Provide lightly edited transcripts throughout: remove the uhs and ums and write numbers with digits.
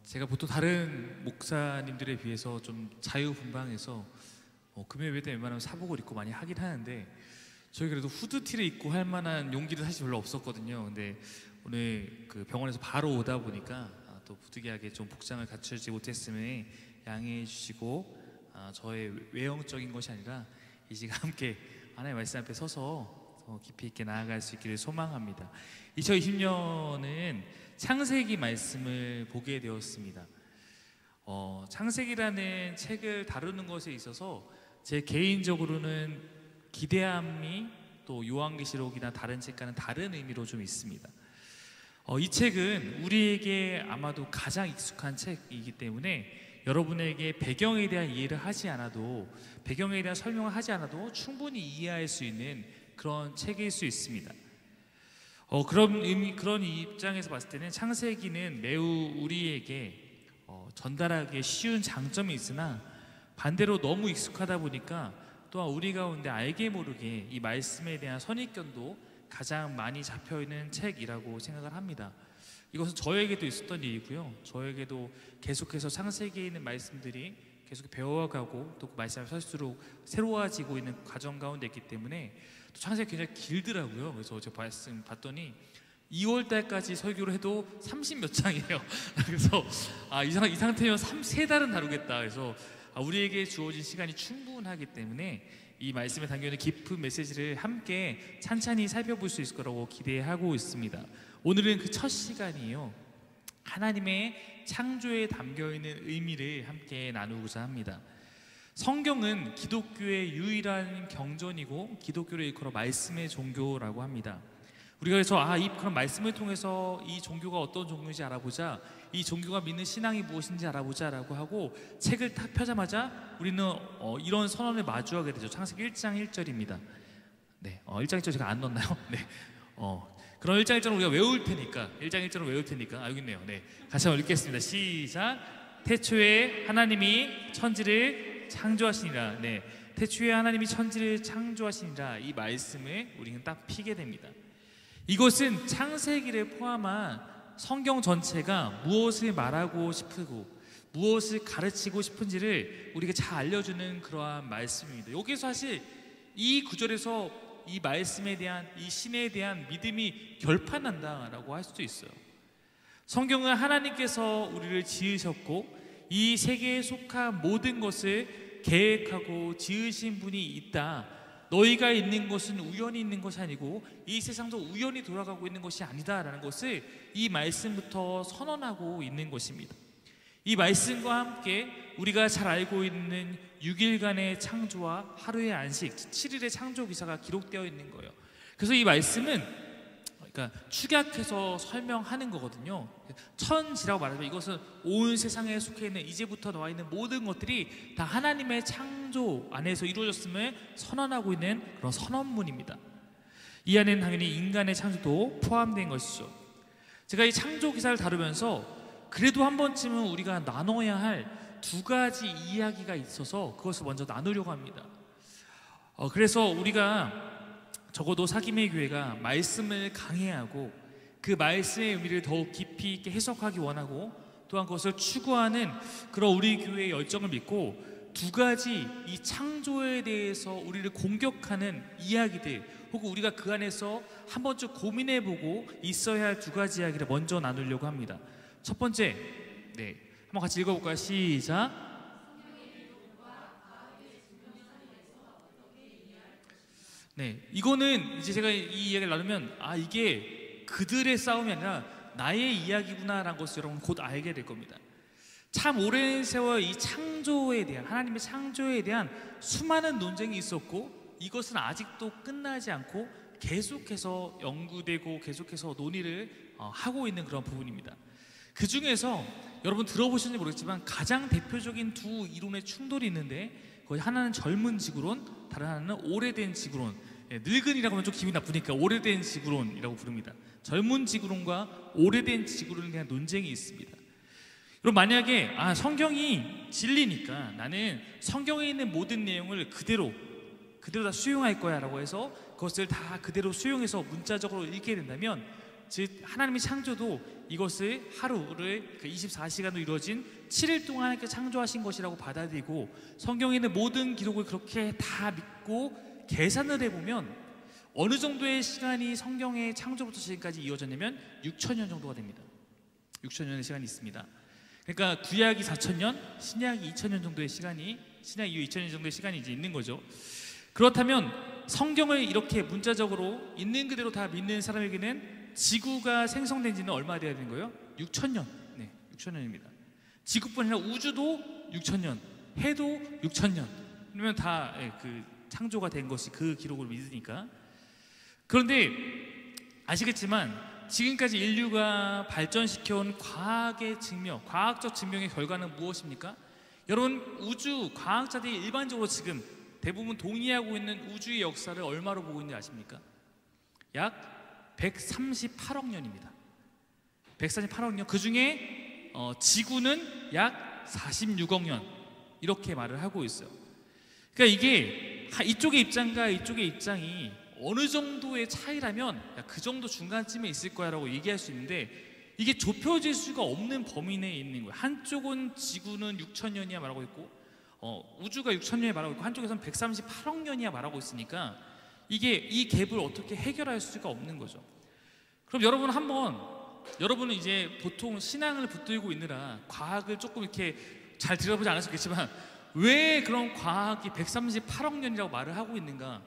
제가 보통 다른 목사님들에 비해서 좀 자유분방해서 금요 예배 때 웬만하면 사복을 입고 많이 하긴 하는데, 저희 그래도 후드티를 입고 할 만한 용기도 사실 별로 없었거든요. 근데 오늘 그 병원에서 바로 오다 보니까 또 부득이하게 좀 복장을 갖추지 못했음에 양해해 주시고, 저의 외형적인 것이 아니라 이 시간 함께 하나님의 말씀 앞에 서서 더 깊이 있게 나아갈 수 있기를 소망합니다. 2020년은 창세기 말씀을 보게 되었습니다. 창세기라는 책을 다루는 것에 있어서 제 개인적으로는 기대함이 또 요한계시록이나 다른 책과는 다른 의미로 좀 있습니다. 이 책은 우리에게 아마도 가장 익숙한 책이기 때문에 여러분에게 배경에 대한 이해를 하지 않아도, 배경에 대한 설명을 하지 않아도 충분히 이해할 수 있는 그런 책일 수 있습니다. 그런 입장에서 봤을 때는 창세기는 매우 우리에게 전달하기 쉬운 장점이 있으나, 반대로 너무 익숙하다 보니까 또한 우리 가운데 알게 모르게 이 말씀에 대한 선입견도 가장 많이 잡혀있는 책이라고 생각을 합니다. 이것은 저에게도 있었던 일이고요, 저에게도 계속해서 창세기에 있는 말씀들이 계속 배워가고 또 그 말씀을 설수록 새로워지고 있는 과정 가운데 있기 때문에, 또 창세기가 굉장히 길더라고요. 그래서 제가 말씀 봤더니 2월달까지 설교를 해도 30몇 장이에요. 그래서 이 상태면 3달은 다루겠다. 그래서 우리에게 주어진 시간이 충분하기 때문에 이 말씀에 담겨있는 깊은 메시지를 함께 찬찬히 살펴볼 수 있을 거라고 기대하고 있습니다. 오늘은 그 첫 시간이에요. 하나님의 창조에 담겨있는 의미를 함께 나누고자 합니다. 성경은 기독교의 유일한 경전이고 기독교를 일컬어 말씀의 종교라고 합니다. 우리가 그래서 그런 말씀을 통해서 이 종교가 어떤 종교인지 알아보자, 이 종교가 믿는 신앙이 무엇인지 알아보자 라고 하고 책을 딱 펴자마자 우리는 이런 선언을 마주하게 되죠. 창세기 1장 1절입니다. 네, 1장 1절 제가 안 넣었나요? 네, 그럼 1장 1절을 우리가 외울 테니까, 1장 1절을 외울 테니까, 여기 있네요. 네, 같이 한번 읽겠습니다. 시작. 태초에 하나님이 천지를 창조하시니라. 네, 태초에 하나님이 천지를 창조하시니라. 이 말씀을 우리는 딱 피게 됩니다. 이것은 창세기를 포함한 성경 전체가 무엇을 말하고 싶고 무엇을 가르치고 싶은지를 우리에게 잘 알려주는 그러한 말씀입니다. 여기서 사실 이 구절에서 이 말씀에 대한, 이 신에 대한 믿음이 결판난다라고 할 수도 있어요. 성경은 하나님께서 우리를 지으셨고 이 세계에 속한 모든 것을 계획하고 지으신 분이 있다. 너희가 있는 것은 우연히 있는 것이 아니고 이 세상도 우연히 돌아가고 있는 것이 아니다라는 것을 이 말씀부터 선언하고 있는 것입니다. 이 말씀과 함께 우리가 잘 알고 있는 6일간의 창조와 하루의 안식, 7일의 창조 기사가 기록되어 있는 거예요. 그래서 이 말씀은 축약해서 설명하는 거거든요. 천지라고 말하면 이것은 온 세상에 속해 있는, 이제부터 나와 있는 모든 것들이 다 하나님의 창조 안에서 이루어졌음을 선언하고 있는 그런 선언문입니다. 이 안에는 당연히 인간의 창조도 포함된 것이죠. 제가 이 창조 기사를 다루면서 그래도 한 번쯤은 우리가 나눠야 할 두 가지 이야기가 있어서 그것을 먼저 나누려고 합니다. 그래서 우리가 적어도 사김의 교회가 말씀을 강해하고 그 말씀의 의미를 더욱 깊이 있게 해석하기 원하고 또한 그것을 추구하는 그런 우리 교회의 열정을 믿고, 두 가지 이 창조에 대해서 우리를 공격하는 이야기들, 혹은 우리가 그 안에서 한 번쯤 고민해보고 있어야 할 두 가지 이야기를 먼저 나누려고 합니다. 첫 번째, 한번 같이 읽어볼까요? 시작. 네, 이거는 이제 제가 이 이야기를 나누면 이게 그들의 싸움이 아니라 나의 이야기구나라는 것을 여러분 곧 알게 될 겁니다. 참 오랜 세월 이 창조에 대한, 하나님의 창조에 대한 수많은 논쟁이 있었고 이것은 아직도 끝나지 않고 계속해서 연구되고 계속해서 논의를 하고 있는 그런 부분입니다. 그 중에서 여러분 들어보셨는지 모르겠지만 가장 대표적인 두 이론의 충돌이 있는데, 거의 하나는 젊은 지구론, 다른 하나는 오래된 지구론. 늙은이라고 하면 좀 기분이 나쁘니까 오래된 지구론이라고 부릅니다. 젊은 지구론과 오래된 지구론에 대한 논쟁이 있습니다. 그럼 만약에 성경이 진리니까 나는 성경에 있는 모든 내용을 그대로 다 수용할 거야 라고 해서 그것을 다 그대로 수용해서 문자적으로 읽게 된다면, 즉 하나님의 창조도 이것을 하루를 그 24시간으로 이루어진 7일 동안 하나님께 창조하신 것이라고 받아들이고 성경에 있는 모든 기록을 그렇게 다 믿고 계산을 해보면 어느 정도의 시간이 성경의 창조부터 지금까지 이어졌냐면 6,000년 정도가 됩니다. 6,000년의 시간이 있습니다. 그러니까 구약이 4,000년, 신약이 2,000년 정도의 시간이, 신약 이후 2,000년 정도의 시간이 이제 있는 거죠. 그렇다면 성경을 이렇게 문자적으로 있는 그대로 다 믿는 사람에게는 지구가 생성된 지는 얼마 돼야 되는 거예요? 6,000년. 네, 6,000년입니다. 지구뿐 아니라 우주도 6,000년, 해도 6,000년. 그러면 다 그 창조가 된 것이 그 기록을 믿으니까. 그런데 아시겠지만 지금까지 인류가 발전시켜온 과학의 증명, 과학적 증명의 결과는 무엇입니까? 여러분, 우주 과학자들이 일반적으로 지금 대부분 동의하고 있는 우주의 역사를 얼마로 보고 있는지 아십니까? 약 138억 년입니다. 138억 년. 그 중에 지구는 약 46억 년 이렇게 말을 하고 있어요. 그러니까 이게 이쪽의 입장과 이쪽의 입장이 어느 정도의 차이라면 그 정도 중간쯤에 있을 거야 라고 얘기할 수 있는데 이게 좁혀질 수가 없는 범위 내에 있는 거예요. 한쪽은 지구는 6,000년이야 말하고 있고 우주가 6,000년이 말하고 있고 한쪽에서는 138억 년이야 말하고 있으니까 이게 이 갭을 어떻게 해결할 수가 없는 거죠. 그럼 여러분은 이제 보통 신앙을 붙들고 있느라 과학을 조금 이렇게 잘 들어보지 않았겠지만 왜 그런 과학이 138억 년이라고 말을 하고 있는가?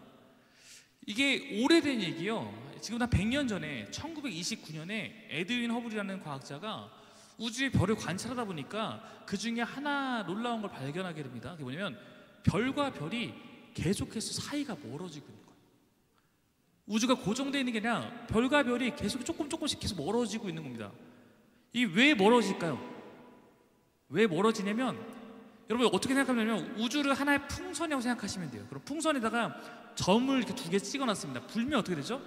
이게 오래된 얘기요. 지금 한 100년 전에 1929년에 에드윈 허블이라는 과학자가 우주의 별을 관찰하다 보니까 그 중에 하나 놀라운 걸 발견하게 됩니다. 그게 뭐냐면 별과 별이 계속해서 사이가 멀어지고 있는 거예요. 우주가 고정되어 있는 게 아니라 별과 별이 계속 조금씩 계속 멀어지고 있는 겁니다. 이 왜 멀어질까요? 왜 멀어지냐면 여러분 어떻게 생각하냐면 우주를 하나의 풍선이라고 생각하시면 돼요. 그럼 풍선에다가 점을 이렇게 2개 찍어놨습니다. 불면 어떻게 되죠?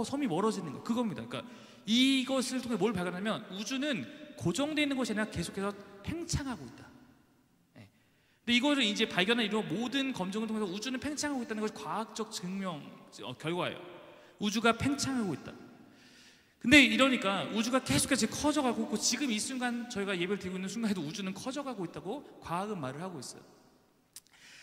섬이 멀어지는 거 그겁니다. 그러니까 이것을 통해 뭘 발견하면 우주는 고정되어 있는 것이 아니라 계속해서 팽창하고 있다. 네. 근데 이거를 이제 발견한 이후 모든 검증을 통해서 우주는 팽창하고 있다는 것이 과학적 증명 결과예요. 우주가 팽창하고 있다. 근데 이러니까 우주가 계속해서 커져가고 있고 지금 이 순간 저희가 예배를 드리고 있는 순간에도 우주는 커져가고 있다고 과학은 말을 하고 있어요.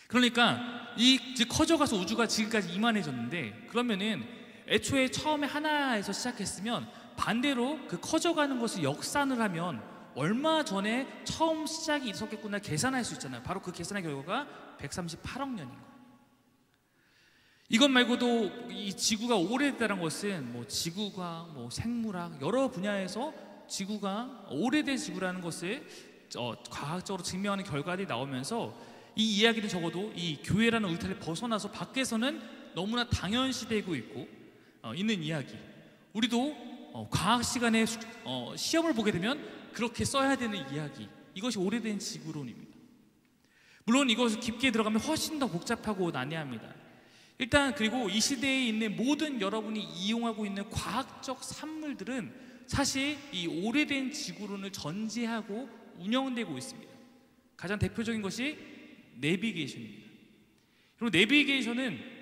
그러니까 이제 커져가서 우주가 지금까지 이만해졌는데 그러면은 애초에 처음에 하나에서 시작했으면 반대로 그 커져가는 것을 역산을 하면 얼마 전에 처음 시작이 있었겠구나 계산할 수 있잖아요. 바로 그 계산의 결과가 138억 년인 거예요. 이것 말고도 이 지구가 오래됐다는 것은 뭐 지구과학, 뭐 생물학 여러 분야에서 지구가 오래된 지구라는 것을 과학적으로 증명하는 결과들이 나오면서 이 이야기는 적어도 이 교회라는 울타리를 벗어나서 밖에서는 너무나 당연시되고 있고 있는 이야기. 우리도 과학 시간에 시험을 보게 되면 그렇게 써야 되는 이야기. 이것이 오래된 지구론입니다. 물론 이것을 깊게 들어가면 훨씬 더 복잡하고 난해합니다. 일단 그리고 이 시대에 있는 모든 여러분이 이용하고 있는 과학적 산물들은 사실 이 오래된 지구론을 전제하고 운영되고 있습니다. 가장 대표적인 것이 내비게이션입니다. 그리고 내비게이션은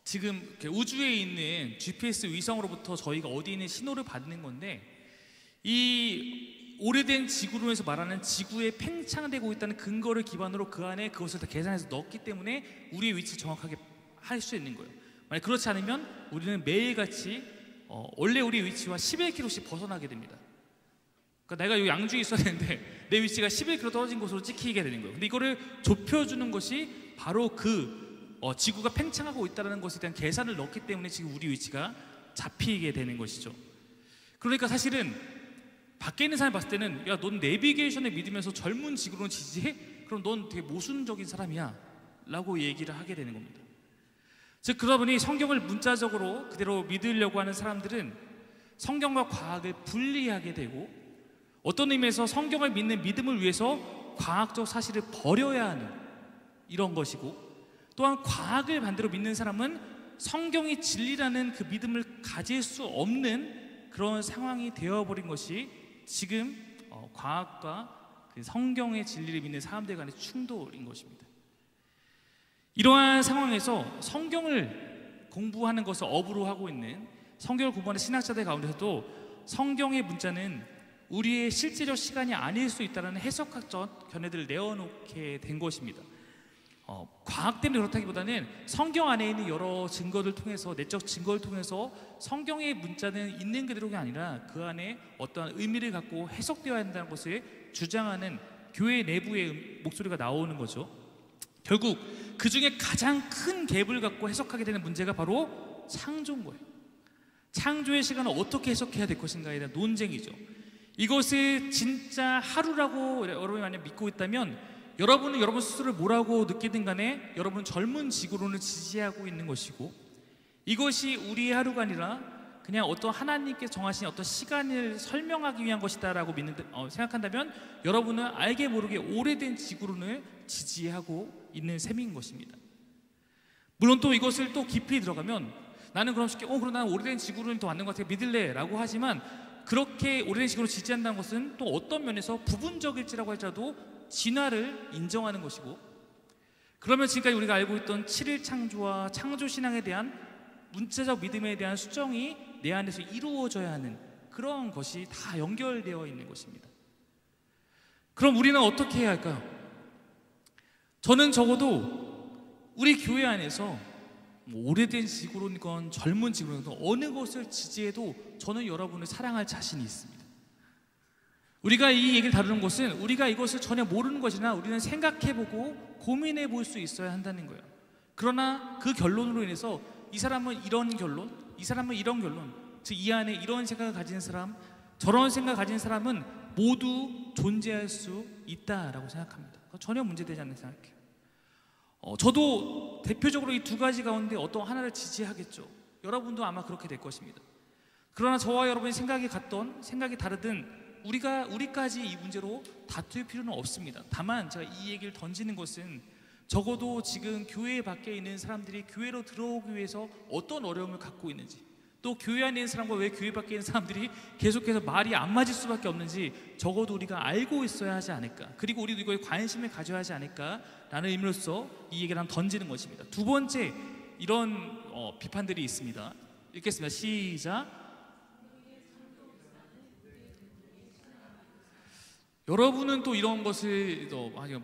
지금 우주에 있는 GPS 위성으로부터 저희가 어디에 있는 신호를 받는 건데 이 오래된 지구론에서 말하는 지구에 팽창되고 있다는 근거를 기반으로 그 안에 그것을 다 계산해서 넣었기 때문에 우리의 위치를 정확하게 할 수 있는 거예요. 만약 그렇지 않으면 우리는 매일같이 원래 우리 위치와 11km씩 벗어나게 됩니다. 그러니까 내가 여기 양주에 있어야 되는데 내 위치가 11km 떨어진 곳으로 찍히게 되는 거예요. 근데 이거를 좁혀주는 것이 바로 지구가 팽창하고 있다는 것에 대한 계산을 넣기 때문에 지금 우리 위치가 잡히게 되는 것이죠. 그러니까 사실은 밖에 있는 사람이 봤을 때는 야, 넌 내비게이션을 믿으면서 젊은 지구론 지지해? 그럼 넌 되게 모순적인 사람이야 라고 얘기를 하게 되는 겁니다. 즉 그러다 보니 성경을 문자적으로 그대로 믿으려고 하는 사람들은 성경과 과학을 분리하게 되고 어떤 의미에서 성경을 믿는 믿음을 위해서 과학적 사실을 버려야 하는 이런 것이고 또한 과학을 반대로 믿는 사람은 성경이 진리라는 그 믿음을 가질 수 없는 그런 상황이 되어버린 것이 지금 과학과 그 성경의 진리를 믿는 사람들 간의 충돌인 것입니다. 이러한 상황에서 성경을 공부하는 것을 업으로 하고 있는 성경을 공부하는 신학자들 가운데서도 성경의 문자는 우리의 실제적 시간이 아닐 수 있다는 해석학적 견해들을 내어놓게 된 것입니다. 과학 때문에 그렇다기보다는 성경 안에 있는 여러 증거를 통해서, 내적 증거를 통해서 성경의 문자는 있는 그대로가 아니라 그 안에 어떠한 의미를 갖고 해석되어야 한다는 것을 주장하는 교회 내부의 목소리가 나오는 거죠. 결국 그 중에 가장 큰 갭을 갖고 해석하게 되는 문제가 바로 창조인 거예요. 창조의 시간을 어떻게 해석해야 될 것인가에 대한 논쟁이죠. 이것을 진짜 하루라고 여러분이 만약 믿고 있다면 여러분은 여러분 스스로를 뭐라고 느끼든 간에 여러분은 젊은 지구론을 지지하고 있는 것이고, 이것이 우리의 하루가 아니라 그냥 어떤 하나님께서 정하신 어떤 시간을 설명하기 위한 것이다라고 생각한다면 여러분은 알게 모르게 오래된 지구론을 지지하고 있는 셈인 것입니다. 물론 또 이것을 또 깊이 들어가면 나는 그럼 쉽게 그럼 나는 오래된 지구론이 더 맞는 것 같아 믿을래 라고 하지만, 그렇게 오래된 지구론을 지지한다는 것은 또 어떤 면에서 부분적일지라고 할지라도 진화를 인정하는 것이고, 그러면 지금까지 우리가 알고 있던 7일 창조와 창조신앙에 대한 문자적 믿음에 대한 수정이 내 안에서 이루어져야 하는 그런 것이 다 연결되어 있는 것입니다. 그럼 우리는 어떻게 해야 할까요? 저는 적어도 우리 교회 안에서 오래된 지구론이건 젊은 지구론이건 어느 것을 지지해도 저는 여러분을 사랑할 자신이 있습니다. 우리가 이 얘기를 다루는 것은 우리가 이것을 전혀 모르는 것이나 우리는 생각해보고 고민해볼 수 있어야 한다는 거예요. 그러나 그 결론으로 인해서 이 사람은 이런 결론, 이 사람은 이런 결론, 즉 이 안에 이런 생각을 가진 사람, 저런 생각을 가진 사람은 모두 존재할 수 있다라고 생각합니다. 전혀 문제되지 않는 생각해요. 저도 대표적으로 이 두 가지 가운데 어떤 하나를 지지하겠죠. 여러분도 아마 그렇게 될 것입니다. 그러나 저와 여러분의 생각이 같던 생각이 다르든 우리까지 이 문제로 다툴 필요는 없습니다. 다만 제가 이 얘기를 던지는 것은 적어도 지금 교회 밖에 있는 사람들이 교회로 들어오기 위해서 어떤 어려움을 갖고 있는지, 또 교회 안에 있는 사람과 왜 교회 밖에 있는 사람들이 계속해서 말이 안 맞을 수밖에 없는지 적어도 우리가 알고 있어야 하지 않을까, 그리고 우리도 이거에 관심을 가져야 하지 않을까라는 의미로서 이 얘기를 한번 던지는 것입니다. 두 번째, 이런 비판들이 있습니다. 읽겠습니다. 시작. 여러분은 또 이런 것을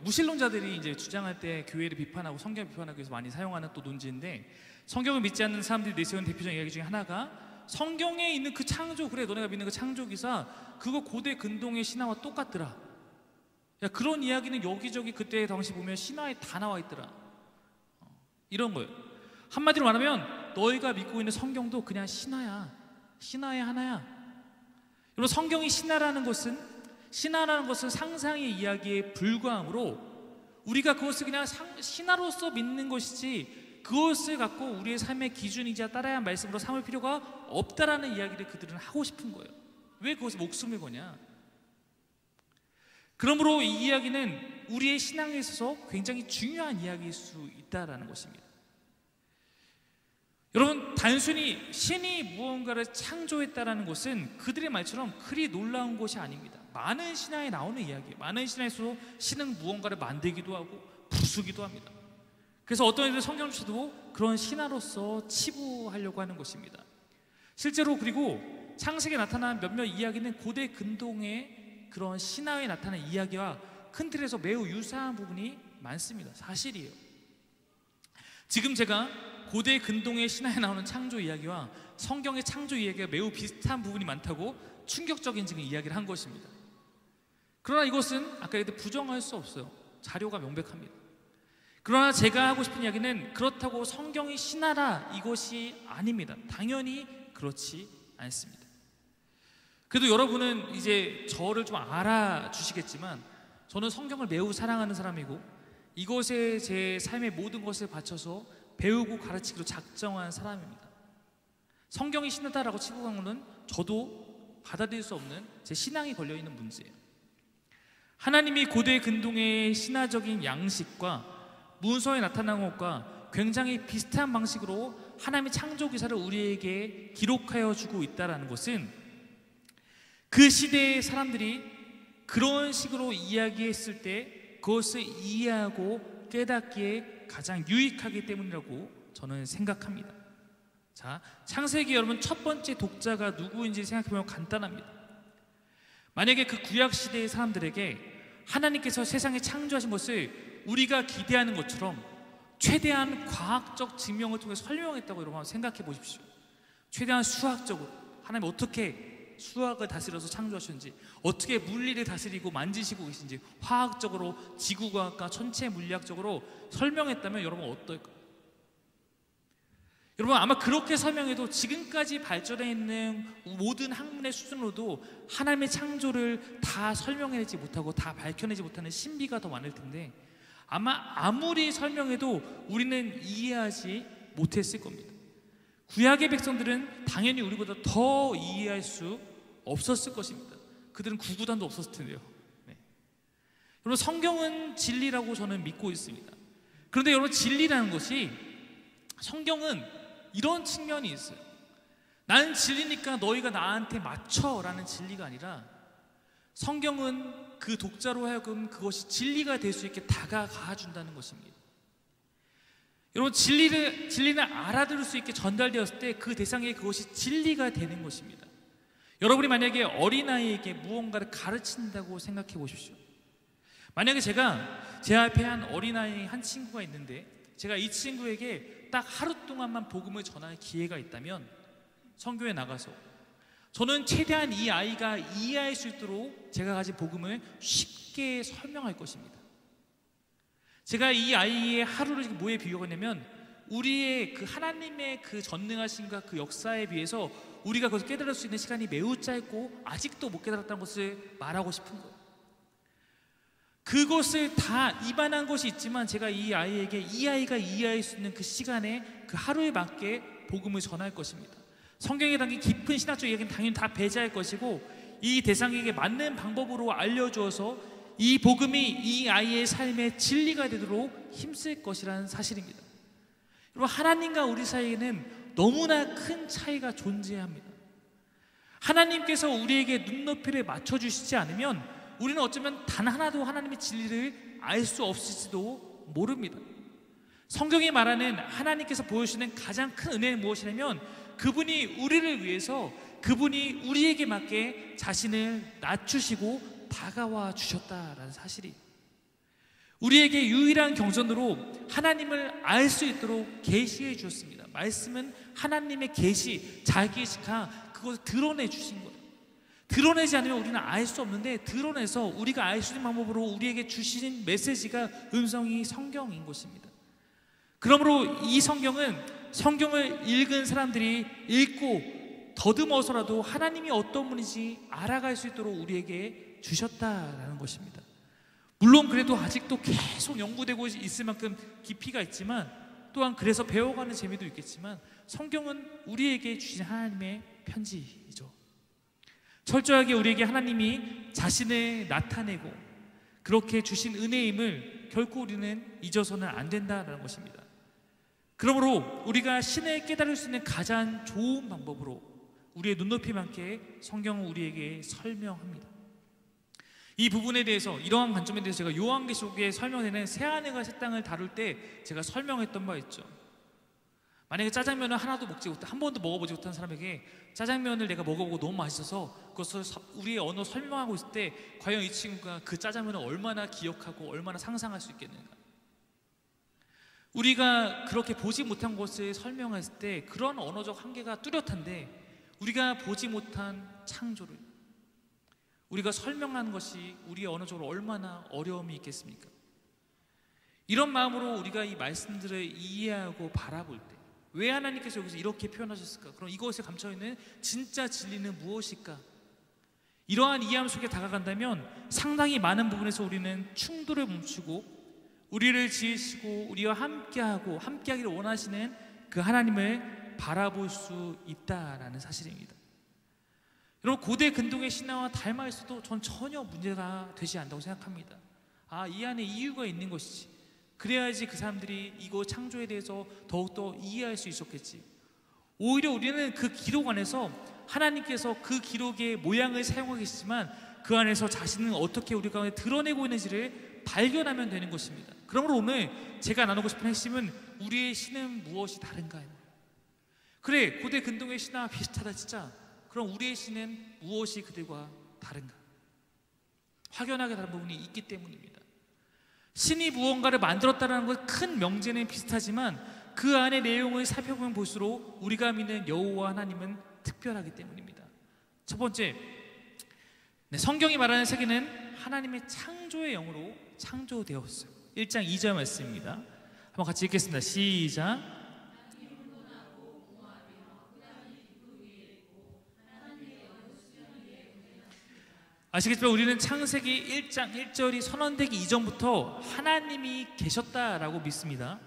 무신론자들이 이제 주장할 때 교회를 비판하고 성경을 비판하기 위해서 많이 사용하는 또 논지인데, 성경을 믿지 않는 사람들이 내세운 대표적인 이야기 중에 하나가 성경에 있는 그 창조, 그래 너네가 믿는 그 창조 기사 그거 고대 근동의 신화와 똑같더라. 야, 그런 이야기는 여기저기 그때 당시 보면 신화에 다 나와 있더라. 이런 거예요. 한마디로 말하면 너희가 믿고 있는 성경도 그냥 신화야. 신화의 하나야. 여러분, 성경이 신화라는 것은 상상의 이야기에 불과하므로 우리가 그것을 그냥 신화로서 믿는 것이지 그것을 갖고 우리의 삶의 기준이자 따라야 할 말씀으로 삼을 필요가 없다라는 이야기를 그들은 하고 싶은 거예요. 왜 그것에 목숨을 거냐? 그러므로 이 이야기는 우리의 신앙에 있어서 굉장히 중요한 이야기일 수 있다라는 것입니다. 여러분, 단순히 신이 무언가를 창조했다라는 것은 그들의 말처럼 그리 놀라운 것이 아닙니다. 많은 신화에 나오는 이야기예요. 많은 신화에서 신은 무언가를 만들기도 하고 부수기도 합니다. 그래서 어떤 이들 성경조차도 그런 신화로서 치부하려고 하는 것입니다. 실제로 그리고 창세기에 나타난 몇몇 이야기는 고대 근동의 그런 신화에 나타난 이야기와 큰 틀에서 매우 유사한 부분이 많습니다. 사실이에요. 지금 제가 고대 근동의 신화에 나오는 창조 이야기와 성경의 창조 이야기가 매우 비슷한 부분이 많다고 충격적인 지금 이야기를 한 것입니다. 그러나 이것은 아까 얘기했듯이 부정할 수 없어요. 자료가 명백합니다. 그러나 제가 하고 싶은 이야기는 그렇다고 성경이 신화라 이것이 아닙니다. 당연히 그렇지 않습니다. 그래도 여러분은 이제 저를 좀 알아주시겠지만 저는 성경을 매우 사랑하는 사람이고 이것에 제 삶의 모든 것을 바쳐서 배우고 가르치기로 작정한 사람입니다. 성경이 신화다라고 치부한 것은 저도 받아들일 수 없는 제 신앙이 걸려있는 문제예요. 하나님이 고대 근동의 신화적인 양식과 문서에 나타난 것과 굉장히 비슷한 방식으로 하나님의 창조 기사를 우리에게 기록하여 주고 있다는 것은 그 시대의 사람들이 그런 식으로 이야기했을 때 그것을 이해하고 깨닫기에 가장 유익하기 때문이라고 저는 생각합니다. 자, 창세기 여러분 첫 번째 독자가 누구인지 생각해보면 간단합니다. 만약에 그 구약 시대의 사람들에게 하나님께서 세상에 창조하신 것을 우리가 기대하는 것처럼 최대한 과학적 증명을 통해 설명했다고 여러분 한번 생각해 보십시오. 최대한 수학적으로 하나님 어떻게 수학을 다스려서 창조하셨는지, 어떻게 물리를 다스리고 만지시고 계신지 화학적으로, 지구과학과 천체 물리학적으로 설명했다면 여러분 어떨까요? 여러분 아마 그렇게 설명해도 지금까지 발전해 있는 모든 학문의 수준으로도 하나님의 창조를 다 설명해내지 못하고 다 밝혀내지 못하는 신비가 더 많을 텐데, 아마 아무리 설명해도 우리는 이해하지 못했을 겁니다. 구약의 백성들은 당연히 우리보다 더 이해할 수 없었을 것입니다. 그들은 구구단도 없었을 텐데요. 네. 여러분 성경은 진리라고 저는 믿고 있습니다. 그런데 여러분 진리라는 것이, 성경은 이런 측면이 있어요. 나는 진리니까 너희가 나한테 맞춰라는 진리가 아니라, 성경은 그 독자로 하여금 그것이 진리가 될 수 있게 다가가 준다는 것입니다. 여러분 진리는 알아들을 수 있게 전달되었을 때 그 대상에 그것이 진리가 되는 것입니다. 여러분이 만약에 어린아이에게 무언가를 가르친다고 생각해 보십시오. 만약에 제가 제 앞에 한 어린아이 한 친구가 있는데, 제가 이 친구에게 딱 하루 동안만 복음을 전할 기회가 있다면 선교에 나가서 저는 최대한 이 아이가 이해할 수 있도록 제가 가진 복음을 쉽게 설명할 것입니다. 제가 이 아이의 하루를 뭐에 비교하냐면, 우리의 그 하나님의 그 전능하심과 그 역사에 비해서 우리가 그것을 깨달을 수 있는 시간이 매우 짧고 아직도 못 깨달았다는 것을 말하고 싶은 거예요. 그것을 다 이반한 것이 있지만 제가 이 아이에게 이 아이가 이해할 수 있는 그 시간에 그 하루에 맞게 복음을 전할 것입니다. 성경에 담긴 깊은 신학적 이야기는 당연히 다 배제할 것이고, 이 대상에게 맞는 방법으로 알려주어서 이 복음이 이 아이의 삶의 진리가 되도록 힘쓸 것이라는 사실입니다. 여러분 하나님과 우리 사이에는 너무나 큰 차이가 존재합니다. 하나님께서 우리에게 눈높이를 맞춰주시지 않으면 우리는 어쩌면 단 하나도 하나님의 진리를 알 수 없을지도 모릅니다. 성경이 말하는 하나님께서 보여주시는 가장 큰 은혜는 무엇이냐면, 그분이 우리를 위해서 그분이 우리에게 맞게 자신을 낮추시고 다가와 주셨다라는 사실이, 우리에게 유일한 경전으로 하나님을 알 수 있도록 계시해 주셨습니다. 말씀은 하나님의 계시, 자기의식하 그것을 드러내 주신 거예요. 드러내지 않으면 우리는 알 수 없는데, 드러내서 우리가 알 수 있는 방법으로 우리에게 주신 메시지가 음성이 성경인 것입니다. 그러므로 이 성경을 읽은 사람들이 읽고 더듬어서라도 하나님이 어떤 분인지 알아갈 수 있도록 우리에게 주셨다라는 것입니다. 물론 그래도 아직도 계속 연구되고 있을 만큼 깊이가 있지만, 또한 그래서 배워가는 재미도 있겠지만, 성경은 우리에게 주신 하나님의 편지이죠. 철저하게 우리에게 하나님이 자신을 나타내고 그렇게 주신 은혜임을 결코 우리는 잊어서는 안 된다는 것입니다. 그러므로 우리가 신을 깨달을 수 있는 가장 좋은 방법으로 우리의 눈높이 맞게 성경은 우리에게 설명합니다. 이 부분에 대해서, 이러한 관점에 대해서 제가 요한계시록에 설명되는 새하늘과 새 땅을 다룰 때 제가 설명했던 바 있죠. 만약에 짜장면을 하나도 먹지 못한, 한 번도 먹어보지 못한 사람에게 짜장면을 내가 먹어보고 너무 맛있어서 그것을 우리의 언어로 설명하고 있을 때 과연 이 친구가 그 짜장면을 얼마나 기억하고 얼마나 상상할 수 있겠는가. 우리가 그렇게 보지 못한 것을 설명했을 때 그런 언어적 한계가 뚜렷한데, 우리가 보지 못한 창조를 우리가 설명하는 것이 우리의 언어적으로 얼마나 어려움이 있겠습니까? 이런 마음으로 우리가 이 말씀들을 이해하고 바라볼 때, 왜 하나님께서 여기서 이렇게 표현하셨을까? 그럼 이것에 감춰있는 진짜 진리는 무엇일까? 이러한 이해함 속에 다가간다면 상당히 많은 부분에서 우리는 충돌을 멈추고 우리를 지으시고 우리와 함께하고 함께하기를 원하시는 그 하나님을 바라볼 수 있다라는 사실입니다. 여러분 고대 근동의 신화와 닮아 있어도 전 전혀 문제가 되지 않다고 생각합니다. 이 안에 이유가 있는 것이지. 그래야지 그 사람들이 이거 창조에 대해서 더욱더 이해할 수 있었겠지. 오히려 우리는 그 기록 안에서 하나님께서 그 기록의 모양을 사용하고 계시지만 그 안에서 자신은 어떻게 우리 가운데 드러내고 있는지를 발견하면 되는 것입니다. 그러므로 오늘 제가 나누고 싶은 핵심은 우리의 신은 무엇이 다른가요? 그래, 고대 근동의 신화와 비슷하다 진짜. 그럼 우리의 신은 무엇이 그들과 다른가? 확연하게 다른 부분이 있기 때문입니다. 신이 무언가를 만들었다는 것 큰 명제는 비슷하지만 그 안의 내용을 살펴보면 볼수록 우리가 믿는 여호와 하나님은 특별하기 때문입니다. 첫 번째, 성경이 말하는 세계는 하나님의 창조의 영으로 창조되었어요. 1장 2절 말씀입니다. 한번 같이 읽겠습니다. 시작. 아시겠지만 우리는 창세기 1장 1절이 선언되기 이전부터 하나님이 계셨다라고 믿습니다.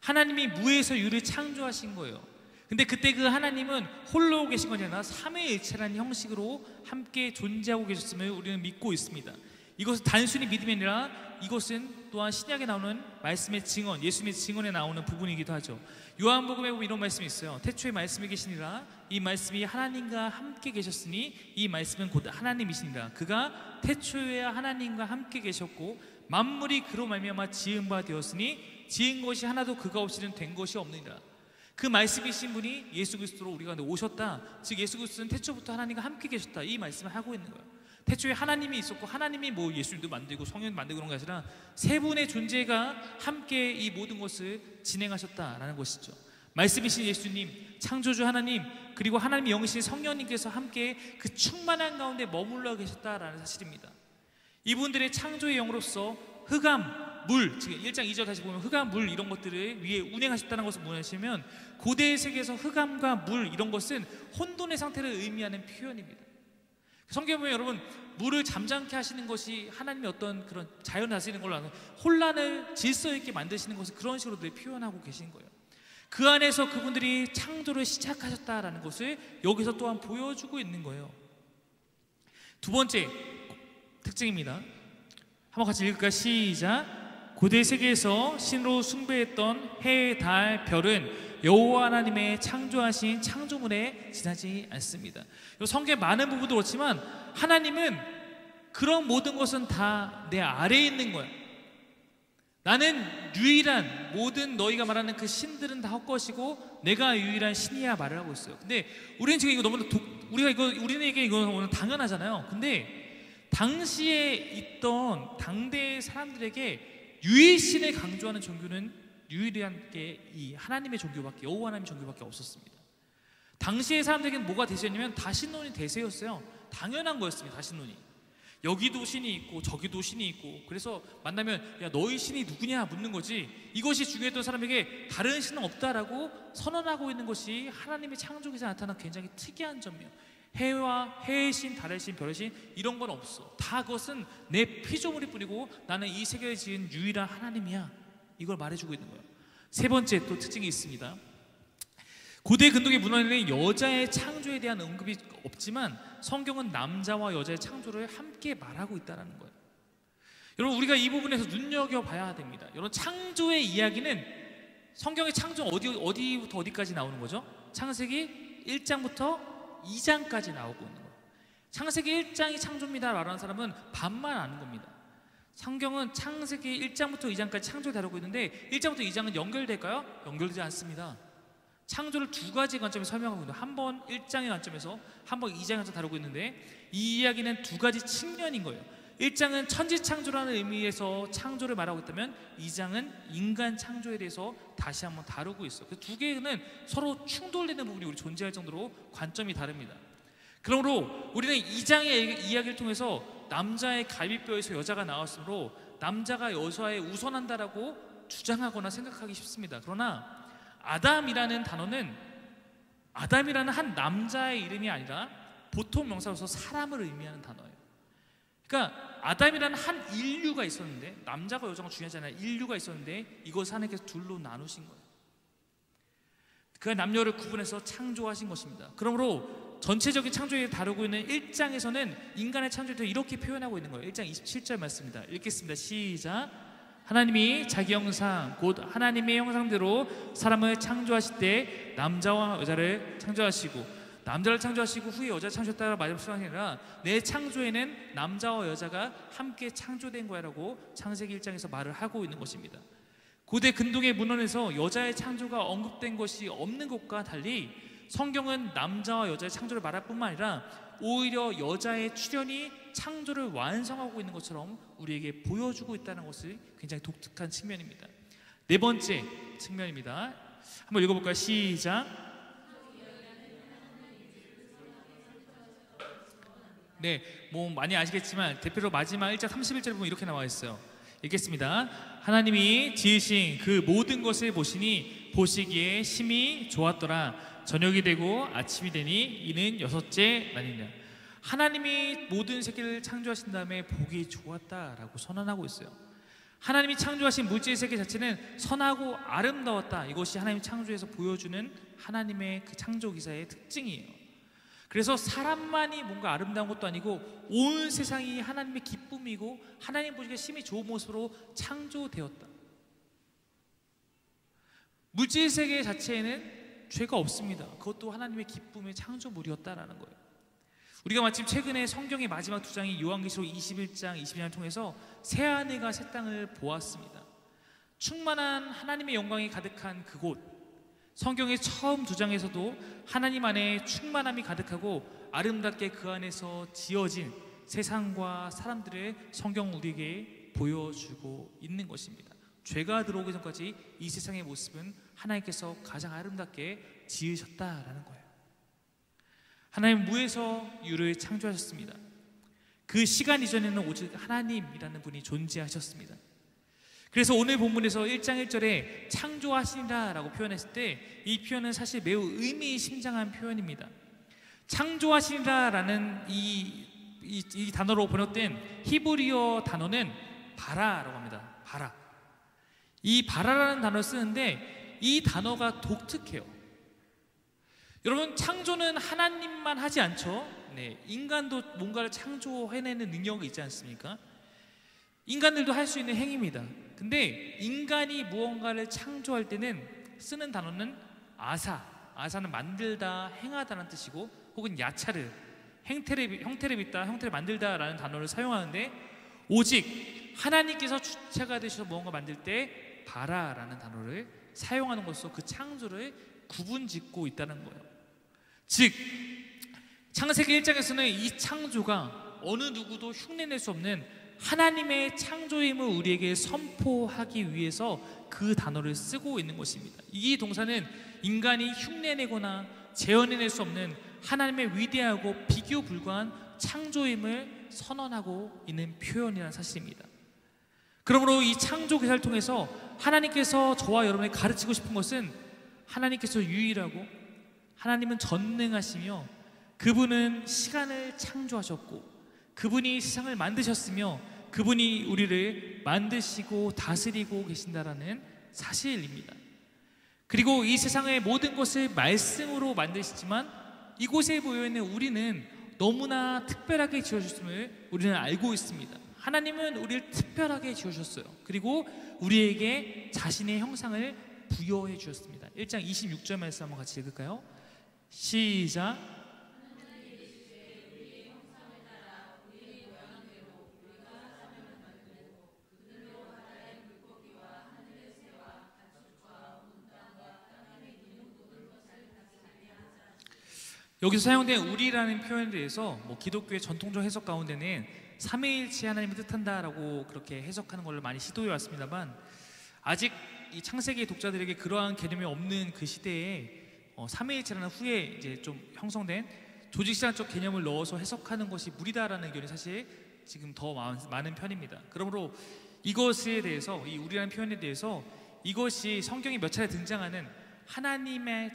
하나님이 무에서 유를 창조하신 거예요. 근데 그때 그 하나님은 홀로 계신 것이 아니라 삼위일체라는 형식으로 함께 존재하고 계셨음을 우리는 믿고 있습니다. 이것은 단순히 믿음이 아니라 이것은 또한 신약에 나오는 말씀의 증언, 예수님의 증언에 나오는 부분이기도 하죠. 요한복음에 보면 이런 말씀이 있어요. 태초에 말씀이 계시니라, 이 말씀이 하나님과 함께 계셨으니 이 말씀은 곧 하나님이시니라. 그가 태초에 하나님과 함께 계셨고 만물이 그로 말미암아 지은 바 되었으니 지은 것이 하나도 그가 없이는 된 것이 없느니라. 그 말씀이신 분이 예수 그리스도로 우리가 오셨다. 즉 예수 그리스도는 태초부터 하나님과 함께 계셨다. 이 말씀을 하고 있는 거예요. 태초에 하나님이 있었고 하나님이 뭐 예수님도 만들고 성령도 만들고 그런 게 아니라 세 분의 존재가 함께 이 모든 것을 진행하셨다라는 것이죠. 말씀이신 예수님, 창조주 하나님, 그리고 하나님의 영이신 성령님께서 함께 그 충만한 가운데 머물러 계셨다라는 사실입니다. 이분들의 창조의 영으로서 흑암, 물, 지금 1장 2절 다시 보면 흑암, 물 이런 것들을 위에 운행하셨다는 것을 보시면 고대 세계에서 흑암과 물 이런 것은 혼돈의 상태를 의미하는 표현입니다. 성경에 보면 여러분 물을 잠잠케 하시는 것이 하나님의 어떤 그런 자연 다스리는 걸로 아는 혼란을 질서 있게 만드시는 것을 그런 식으로 표현하고 계신 거예요. 그 안에서 그분들이 창조를 시작하셨다라는 것을 여기서 또한 보여주고 있는 거예요. 두 번째 특징입니다. 한번 같이 읽을까요? 시작. 고대 세계에서 신으로 숭배했던 해, 달, 별은 여호와 하나님의 창조하신 창조물에 지나지 않습니다. 성경의 많은 부분도 그렇지만 하나님은 그런 모든 것은 다 내 아래에 있는 거야. 나는 유일한, 모든 너희가 말하는 그 신들은 다 헛것이고 내가 유일한 신이야 말을 하고 있어요. 근데 우리는 지금 이거 너무 우리에게 이거 너무 당연하잖아요. 근데 당시에 있던 당대의 사람들에게 유일신을 강조하는 종교는 유일한 게 이 하나님의 종교밖에, 여호와 하나님의 종교밖에 없었습니다. 당시의 사람들에게는 뭐가 대세였냐면 다신론이 대세였어요. 당연한 거였습니다. 다신론이. 여기도 신이 있고 저기도 신이 있고, 그래서 만나면 야 너희 신이 누구냐 묻는 거지, 이것이 중요했던 사람에게 다른 신은 없다라고 선언하고 있는 것이 하나님의 창조에서 나타난 굉장히 특이한 점이에요. 해의 신, 달의 신, 별의 신 이런 건 없어. 다 그것은 내 피조물일 뿐이고 나는 이 세계를 지은 유일한 하나님이야, 이걸 말해주고 있는 거예요. 세 번째 또 특징이 있습니다. 고대 근동의 문화에는 여자의 창조에 대한 언급이 없지만 성경은 남자와 여자의 창조를 함께 말하고 있다는 거예요. 여러분 우리가 이 부분에서 눈여겨봐야 됩니다. 여러분 창조의 이야기는 성경의 창조 어디부터 어디까지 나오는 거죠? 창세기 1장부터 2장까지 나오고 있는 거예요. 창세기 1장이 창조입니다 말하는 사람은 반만 아는 겁니다. 성경은 창세기 1장부터 2장까지 창조를 다루고 있는데 1장부터 2장은 연결될까요? 연결되지 않습니다. 창조를 두 가지 관점에서 설명하고 있는데 한 번 1장의 관점에서 한 번 2장의 관점에서 다루고 있는데 이 이야기는 두 가지 측면인 거예요. 1장은 천지창조라는 의미에서 창조를 말하고 있다면 2장은 인간 창조에 대해서 다시 한번 다루고 있어요. 그 두 개는 서로 충돌되는 부분이 우리 존재할 정도로 관점이 다릅니다. 그러므로 우리는 2장의 이야기를 통해서 남자의 갈비뼈에서 여자가 나왔으므로 남자가 여자에 우선한다라고 주장하거나 생각하기 쉽습니다. 그러나 아담이라는 단어는 아담이라는 한 남자의 이름이 아니라 보통 명사로서 사람을 의미하는 단어예요. 그러니까 아담이라는 한 인류가 있었는데, 남자가 여자가 중요하지 않아요. 인류가 있었는데 이것을 하나님께서 둘로 나누신 거예요. 그 남녀를 구분해서 창조하신 것입니다. 그러므로 전체적인 창조에 다루고 있는 1장에서는 인간의 창조에 대해 이렇게 표현하고 있는 거예요. 1장 27절 말씀입니다. 읽겠습니다. 시작. 하나님이 자기 형상 곧 하나님의 형상대로 사람을 창조하실 때 남자와 여자를 창조하시고, 남자를 창조하시고 후에 여자를 창조했다가 마지막 아니라 내 창조에는 남자와 여자가 함께 창조된 거야라고 창세기 1장에서 말을 하고 있는 것입니다. 고대 근동의 문헌에서 여자의 창조가 언급된 것이 없는 것과 달리 성경은 남자와 여자의 창조를 말할 뿐만 아니라 오히려 여자의 출현이 창조를 완성하고 있는 것처럼 우리에게 보여주고 있다는 것이 굉장히 독특한 측면입니다. 네 번째 측면입니다. 한번 읽어볼까요? 시작. 네, 뭐 많이 아시겠지만 대표로 마지막 1장 31절에 보면 이렇게 나와 있어요. 읽겠습니다. 하나님이 지으신 그 모든 것을 보시니 보시기에 심히 좋았더라. 저녁이 되고 아침이 되니 이는 여섯째 날이니라. 하나님이 모든 세계를 창조하신 다음에 보기 좋았다라고 선언하고 있어요. 하나님이 창조하신 물질 세계 자체는 선하고 아름다웠다. 이것이 하나님이 창조해서 보여주는 하나님의 그 창조 기사의 특징이에요. 그래서 사람만이 뭔가 아름다운 것도 아니고 온 세상이 하나님의 기쁨이고 하나님 보시기에 심히 좋은 모습으로 창조되었다. 물질 세계 자체에는 죄가 없습니다. 그것도 하나님의 기쁨의 창조물이었다라는 거예요. 우리가 마침 최근에 성경의 마지막 두 장인 요한계시록 21장, 22장을 통해서 새하늘과 새 땅을 보았습니다. 충만한 하나님의 영광이 가득한 그곳, 성경의 처음 두 장에서도 하나님 안에 충만함이 가득하고 아름답게 그 안에서 지어진 세상과 사람들을 성경 우리에게 보여주고 있는 것입니다. 죄가 들어오기 전까지 이 세상의 모습은 하나님께서 가장 아름답게 지으셨다라는 거예요. 하나님 무에서 유를 창조하셨습니다. 그 시간 이전에는 오직 하나님이라는 분이 존재하셨습니다. 그래서 오늘 본문에서 1장 1절에 창조하시니라 라고 표현했을 때 이 표현은 사실 매우 의미심장한 표현입니다. 창조하시니라 라는 이 단어로 번역된 히브리어 단어는 바라라고 합니다. 바라. 이 바라라는 단어를 쓰는데 이 단어가 독특해요. 여러분, 창조는 하나님만 하지 않죠? 네, 인간도 뭔가를 창조해내는 능력이 있지 않습니까? 인간들도 할 수 있는 행위입니다. 근데 인간이 무언가를 창조할 때는 쓰는 단어는 아사, 아사는 만들다, 행하다라는 뜻이고, 혹은 야차르, 형태를 빚다, 형태를 만들다라는 단어를 사용하는데, 오직 하나님께서 주체가 되셔서 무언가 만들 때 바라라는 단어를 사용하는 것으로 그 창조를 구분짓고 있다는 거예요. 즉 창세기 1장에서는 이 창조가 어느 누구도 흉내낼 수 없는 하나님의 창조임을 우리에게 선포하기 위해서 그 단어를 쓰고 있는 것입니다. 이 동사는 인간이 흉내내거나 재현해낼 수 없는 하나님의 위대하고 비교 불가한 창조임을 선언하고 있는 표현이라는 사실입니다. 그러므로 이 창조 기사를 통해서 하나님께서 저와 여러분에게 가르치고 싶은 것은 하나님께서 유일하고 하나님은 전능하시며 그분은 시간을 창조하셨고 그분이 세상을 만드셨으며 그분이 우리를 만드시고 다스리고 계신다라는 사실입니다. 그리고 이 세상의 모든 것을 말씀으로 만드시지만 이곳에 모여있는 우리는 너무나 특별하게 지어주셨음을 우리는 알고 있습니다. 하나님은 우리를 특별하게 지으셨어요. 그리고 우리에게 자신의 형상을 부여해 주셨습니다. 1장 26절 말씀 한번 같이 읽을까요? 시작. 여기서 사용된 우리라는 표현에 대해서 기독교의 전통적 해석 가운데는 삼위일체 하나님을 뜻한다라고 그렇게 해석하는 걸로 많이 시도해 왔습니다만 아직 이 창세기 독자들에게 그러한 개념이 없는 그 시대에 삼위일체라는 후에 이제 좀 형성된 조직시장적 개념을 넣어서 해석하는 것이 무리다라는 의견이 사실 지금 더 많은 편입니다. 그러므로 이것에 대해서 이 우리라는 표현에 대해서 이것이 성경에 몇 차례 등장하는 하나님의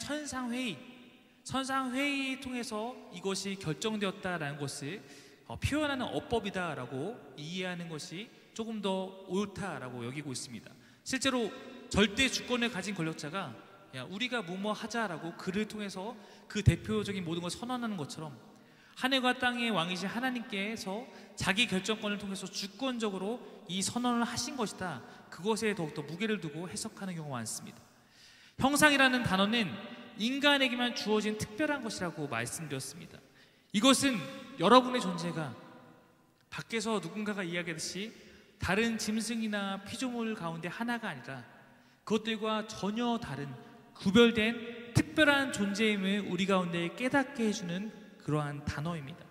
천상회의 통해서 이것이 결정되었다라는 것을 표현하는 어법이다라고 이해하는 것이 조금 더 옳다라고 여기고 있습니다. 실제로 절대 주권을 가진 권력자가 우리가 뭐뭐 하자라고 그를 통해서 그 대표적인 모든 걸 선언하는 것처럼 하늘과 땅의 왕이신 하나님께서 자기 결정권을 통해서 주권적으로 이 선언을 하신 것이다. 그것에 더욱더 무게를 두고 해석하는 경우가 많습니다. 형상이라는 단어는 인간에게만 주어진 특별한 것이라고 말씀드렸습니다. 이것은 여러분의 존재가 밖에서 누군가가 이야기하듯이 다른 짐승이나 피조물 가운데 하나가 아니라 그것들과 전혀 다른 구별된 특별한 존재임을 우리 가운데 깨닫게 해주는 그러한 단어입니다.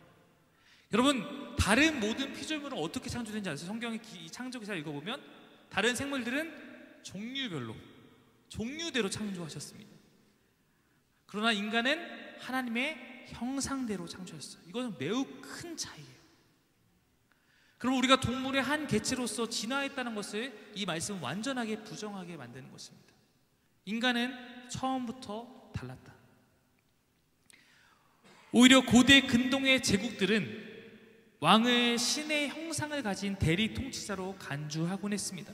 여러분, 다른 모든 피조물은 어떻게 창조된지 아세요? 성경의 창조기사를 읽어보면 다른 생물들은 종류별로, 종류대로 창조하셨습니다. 그러나 인간은 하나님의 형상대로 창조했어요. 이것은 매우 큰 차이예요. 그럼 우리가 동물의 한 개체로서 진화했다는 것을 이 말씀은 완전하게 부정하게 만드는 것입니다. 인간은 처음부터 달랐다. 오히려 고대 근동의 제국들은 왕을 신의 형상을 가진 대리 통치자로 간주하곤 했습니다.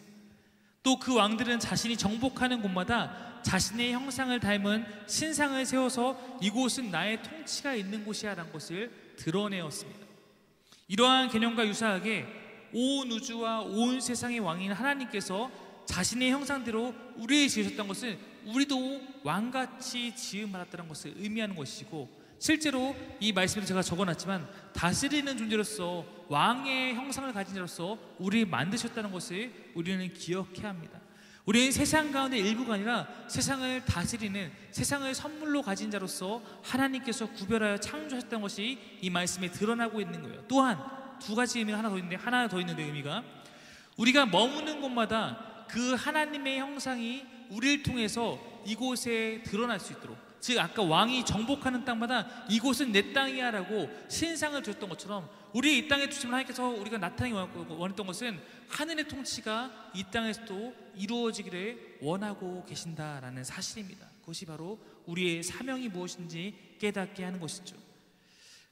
또 그 왕들은 자신이 정복하는 곳마다 자신의 형상을 닮은 신상을 세워서 이곳은 나의 통치가 있는 곳이야 라는 것을 드러내었습니다. 이러한 개념과 유사하게 온 우주와 온 세상의 왕인 하나님께서 자신의 형상대로 우리를 지으셨던 것은 우리도 왕같이 지음받았다는 것을 의미하는 것이고, 실제로 이 말씀을 제가 적어놨지만 다스리는 존재로서 왕의 형상을 가진 자로서 우리를 만드셨다는 것을 우리는 기억해야 합니다. 우리는 세상 가운데 일부가 아니라 세상을 다스리는, 세상을 선물로 가진 자로서 하나님께서 구별하여 창조하셨다는 것이 이 말씀에 드러나고 있는 거예요. 또한 두 가지 의미가 하나 더 있는데, 의미가 우리가 머무는 곳마다 그 하나님의 형상이 우리를 통해서 이곳에 드러날 수 있도록, 즉 아까 왕이 정복하는 땅마다 이곳은 내 땅이야 라고 신상을 줬던 것처럼, 우리 이 땅에 주시면 하나님께서 우리가 나타나기 원했던 것은 하늘의 통치가 이 땅에서도 이루어지기를 원하고 계신다라는 사실입니다. 그것이 바로 우리의 사명이 무엇인지 깨닫게 하는 것이죠.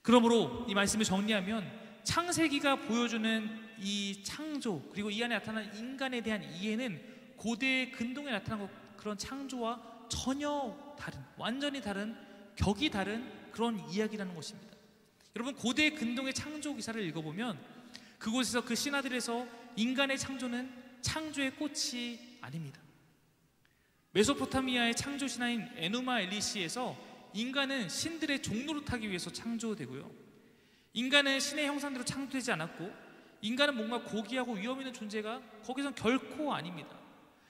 그러므로 이 말씀을 정리하면 창세기가 보여주는 이 창조, 그리고 이 안에 나타난 인간에 대한 이해는 고대 근동에 나타난 그런 창조와 전혀 다른, 완전히 다른, 격이 다른 그런 이야기라는 것입니다. 여러분, 고대 근동의 창조 기사를 읽어보면 그곳에서, 그 신화들에서 인간의 창조는 창조의 꽃이 아닙니다. 메소포타미아의 창조 신화인 에누마 엘리시에서 인간은 신들의 종로를 타기 위해서 창조되고요, 인간은 신의 형상대로 창조되지 않았고, 인간은 뭔가 고귀하고 위험 있는 존재가 거기선 결코 아닙니다.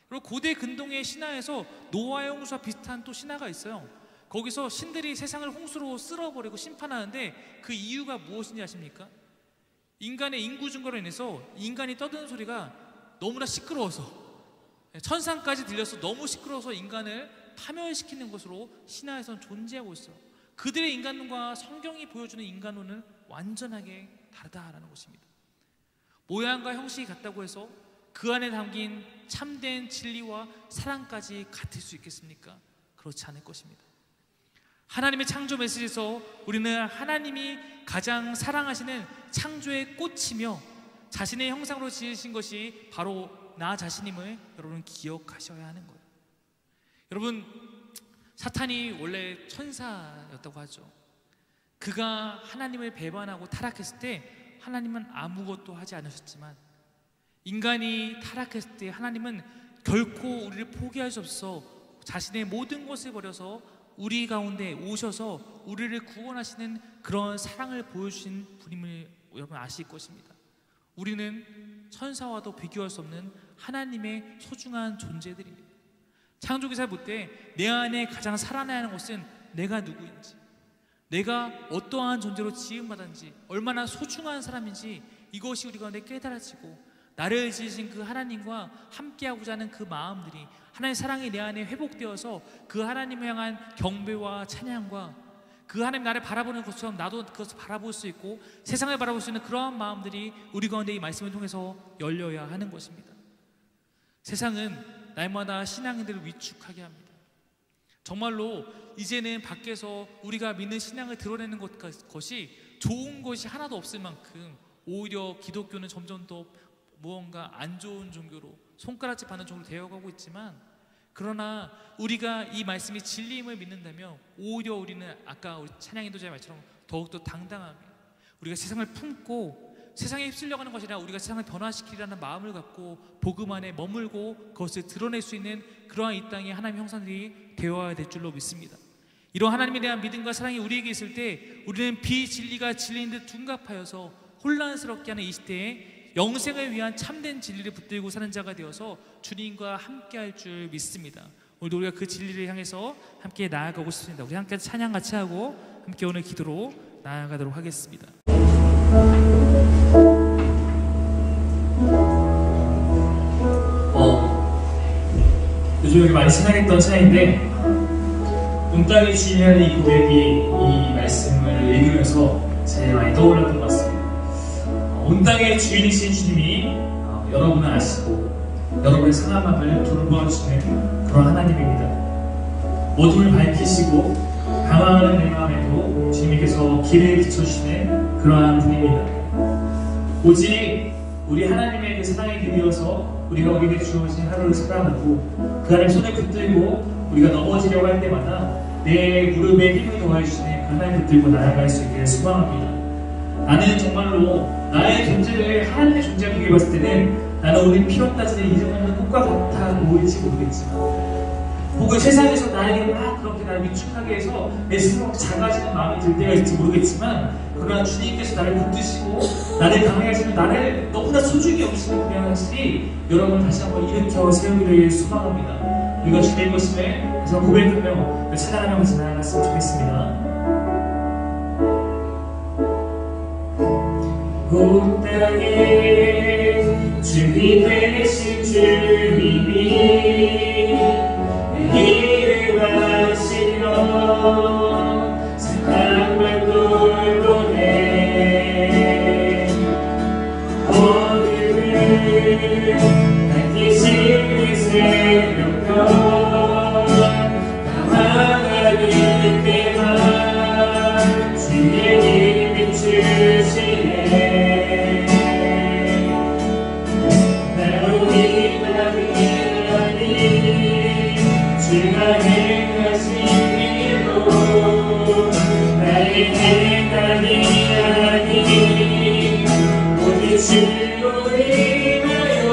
그리고 고대 근동의 신화에서 노아의 홍수와 비슷한 또 신화가 있어요. 거기서 신들이 세상을 홍수로 쓸어버리고 심판하는데 그 이유가 무엇인지 아십니까? 인간의 인구 증가로 인해서 인간이 떠드는 소리가 너무나 시끄러워서, 천상까지 들려서 너무 시끄러워서 인간을 파멸시키는 것으로 신화에서는 존재하고 있어요. 그들의 인간론과 성경이 보여주는 인간론은 완전하게 다르다라는 것입니다. 모양과 형식이 같다고 해서 그 안에 담긴 참된 진리와 사랑까지 같을 수 있겠습니까? 그렇지 않을 것입니다. 하나님의 창조 메시지에서 우리는 하나님이 가장 사랑하시는 창조의 꽃이며 자신의 형상으로 지으신 것이 바로 나 자신임을 여러분 기억하셔야 하는 거예요. 여러분, 사탄이 원래 천사였다고 하죠. 그가 하나님을 배반하고 타락했을 때 하나님은 아무것도 하지 않으셨지만, 인간이 타락했을 때 하나님은 결코 우리를 포기할 수 없어 자신의 모든 것을 버려서 우리 가운데 오셔서 우리를 구원하시는 그런 사랑을 보여주신 분임을 여러분 아실 것입니다. 우리는 천사와도 비교할 수 없는 하나님의 소중한 존재들입니다. 창조기사 볼 때 내 안에 가장 살아나야 하는 것은 내가 누구인지, 내가 어떠한 존재로 지음받았는지, 얼마나 소중한 사람인지, 이것이 우리 가운데 깨달아지고 나를 지으신 그 하나님과 함께하고자 하는 그 마음들이, 하나님의 사랑이 내 안에 회복되어서 그 하나님을 향한 경배와 찬양과 그 하나님 나를 바라보는 것처럼 나도 그것을 바라볼 수 있고 세상을 바라볼 수 있는 그러한 마음들이 우리 가운데 이 말씀을 통해서 열려야 하는 것입니다. 세상은 날마다 신앙인들을 위축하게 합니다. 정말로 이제는 밖에서 우리가 믿는 신앙을 드러내는 것이 좋은 것이 하나도 없을 만큼 오히려 기독교는 점점 더 무언가 안 좋은 종교로, 손가락질 받는 종교로 되어가고 있지만, 그러나 우리가 이 말씀이 진리임을 믿는다면 오히려 우리는 아까 우리 찬양인도자의 말처럼 더욱더 당당하게 우리가 세상을 품고 세상에 휩쓸려가는 것이 아니라 우리가 세상을 변화시키려는 마음을 갖고 복음 안에 머물고 그것을 드러낼 수 있는 그러한 이 땅의 하나님의 형상들이 되어야 될 줄로 믿습니다. 이런 하나님에 대한 믿음과 사랑이 우리에게 있을 때 우리는 비진리가 진리인 듯 둔갑하여서 혼란스럽게 하는 이 시대에 영생을 위한 참된 진리를 붙들고 사는 자가 되어서 주님과 함께할 줄 믿습니다. 오늘도 우리가 그 진리를 향해서 함께 나아가고 싶습니다. 우리 함께 찬양 같이 하고 함께 오늘 기도로 나아가도록 하겠습니다. 요즘 여기 많이 찬양했던 찬양인데 온 땅의 주인이라는 이 고백이 이 말씀을 읽으면서 제일 많이 떠올랐던 것 같습니다. 온 땅의 주인이신 주님이 여러분을 아시고 여러분의 상함을 돌보아주시는 그런 하나님입니다. 어둠을 밝히시고 방황하는 내 마음에도 주님께서 길을 비춰주시는 그러한 분입니다. 오직 우리 하나님의 그 사랑에 기대어서 우리가 우리에게 주어진 하루를 살아가고 그 안에 손을 붙들고 우리가 넘어지려고 할 때마다 내 무릎에 힘을 더해주시는 그 하나님 붙들고 나아갈 수 있기를 소망합니다. 나는 정말로 나의 존재를 하나님의 존재를 보게 봤을 때는 나는 우리 필요 따지는 이정도는 것과 같아 보일지 모르겠지만 혹은 세상에서 나에게 막 그렇게 나를 위축하게 해서 내 스스로 작아지는 마음이 들 때가 있을지 모르겠지만 그러나 주님께서 나를 붙드시고 나를 강하시고 나를 너무나 소중히 여기시는 분양하시니 여러분 다시 한번 일으켜 세우기를 소망합니다. 우리가 주님의 것임을 그래서 고백하며 찬양하며 같이 나아갔으면 좋겠습니다. 온 땅에 주님 되신 주님이 이를 하시며 사랑만 돌보네 어둠을 밝히시는 새벽별 나만가는 때만 주의 길 비추시네 주가 행하신 일로 나의 행함이 아니 오직 주로 인하여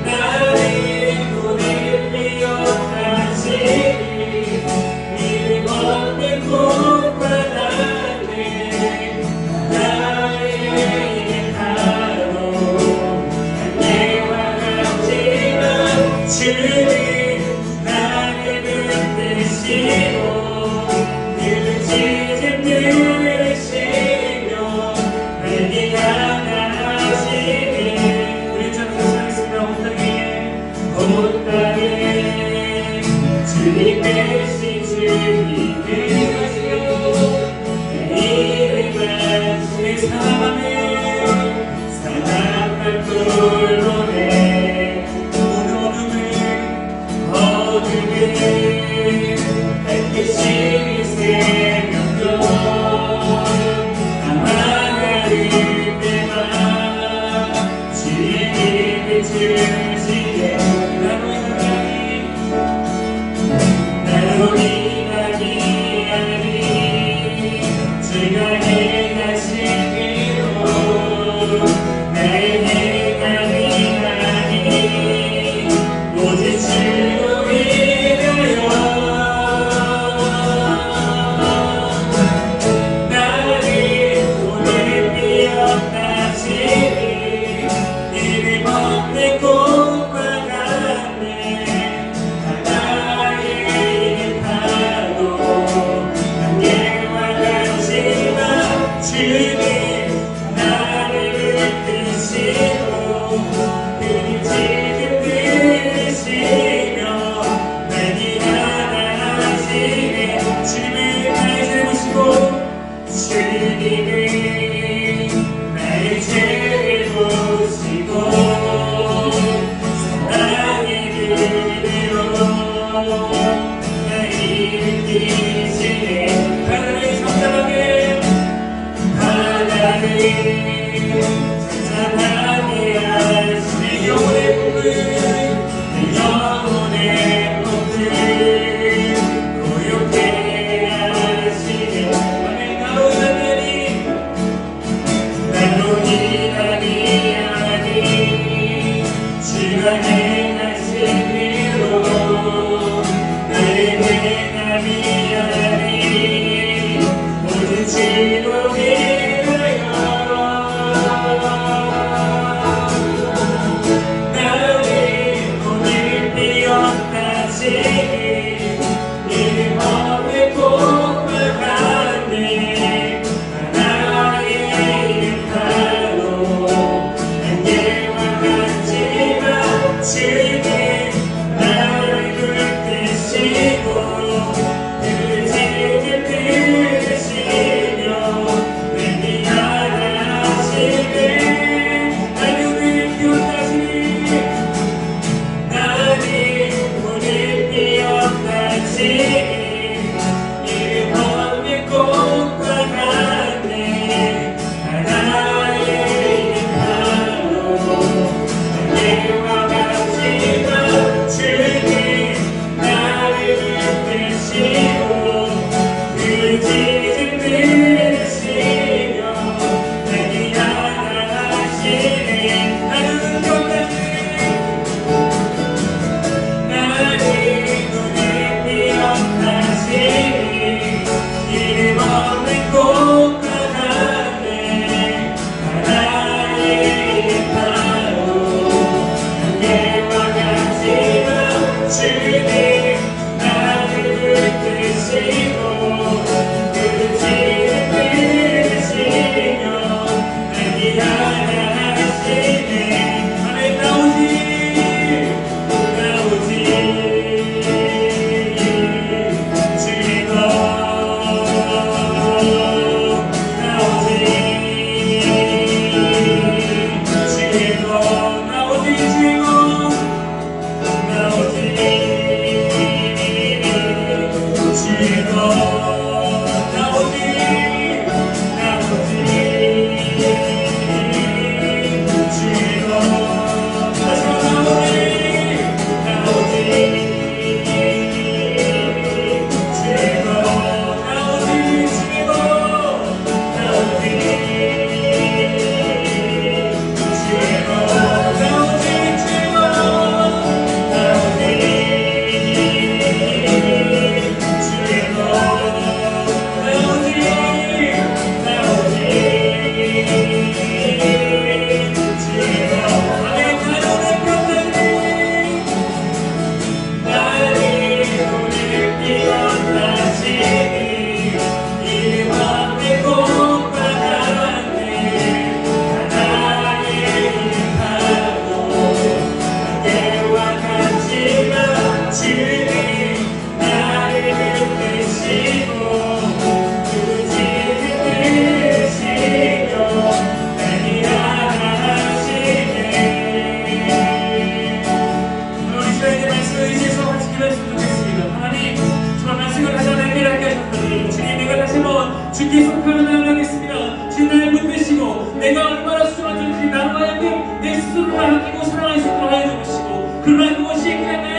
나의 눈에 띄어나지 이름 없는 곳과 나네 나의 하루 주님 나를 붙드시고 늘 지지들으시며 내게 안아하시니 우리 좀 찬양했습니다. 온 땅에 주님 되신 주님을 이름만 주의 사랑만 돌보네 어둠을 밝히시는 새벽별 나만을 때만 주의 힘을 주시네 나로 인하기 아니 주가 행하신 일로 나의 행함이 아니 오직 주로 인하여 나를 오늘 비었다시니 이름 없는 곳과 같네 바다의 파도 안개와 같지만 주님 나를 붙드시고 그림지듯 들으시며 나를 안아하시네 주님을 나의 죄를 보시고 주님을 나의 죄를 보시고 사랑의 그대로 나를 일으키시네 하나님 잠잠하게 하시네 영혼의 꿈을 고요케 하시네 나로 인하니 아니 주가 행하신 일로 나의 행함이 아니 오직 주로 스스로를 아끼고 사랑할 수 있도록 하여 주시고, 그러나 그것이 그냥 내